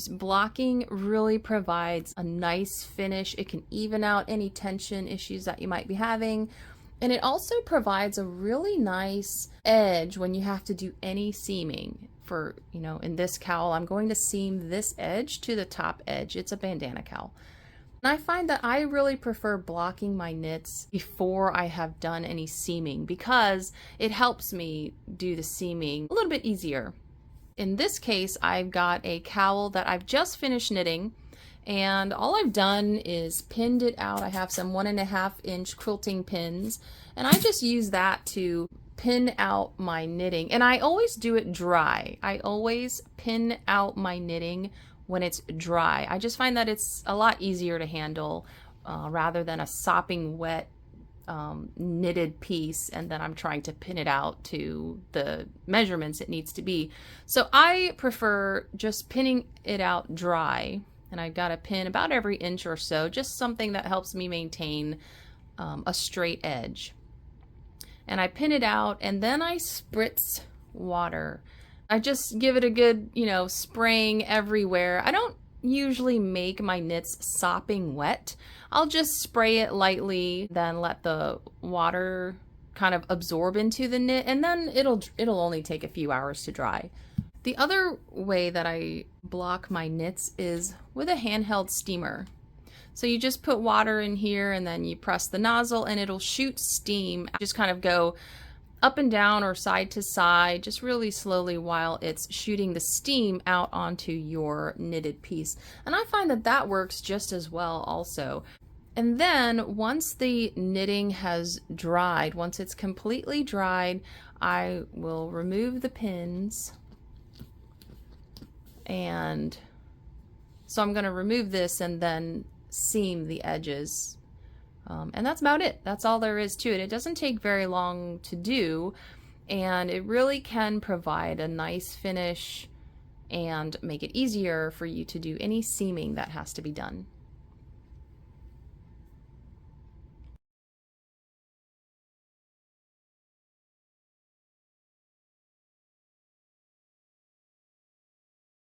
Blocking really provides a nice finish. It can even out any tension issues that you might be having. And it also provides a really nice edge when you have to do any seaming. For, in this cowl, I'm going to seam this edge to the top edge. It's a bandana cowl. And I find that I really prefer blocking my knits before I have done any seaming because it helps me do the seaming a little bit easier. In this case, I've got a cowl that I've just finished knitting, and all I've done is pinned it out. I have some 1.5-inch quilting pins, and I just use that to pin out my knitting. And I always do it dry. I always pin out my knitting when it's dry. I just find that it's a lot easier to handle rather than a sopping wet knitted piece and then I'm trying to pin it out to the measurements it needs to be. So I prefer just pinning it out dry, and I've got a pin about every inch or so, just something that helps me maintain a straight edge. And I pin it out and then I spritz water. I just give it a good, spraying everywhere. I don't usually make my knits sopping wet. I'll just spray it lightly, then let the water kind of absorb into the knit, and then it'll only take a few hours to dry. The other way that I block my knits is with a handheld steamer. So you just put water in here and then you press the nozzle and it'll shoot steam. Just kind of go up and down or side to side, just really slowly while it's shooting the steam out onto your knitted piece. And I find that that works just as well also. And then once the knitting has dried, once it's completely dried, I will remove the pins. And so I'm going to remove this and then seam the edges. And that's about it. That's all there is to it. It doesn't take very long to do, and it really can provide a nice finish and make it easier for you to do any seaming that has to be done.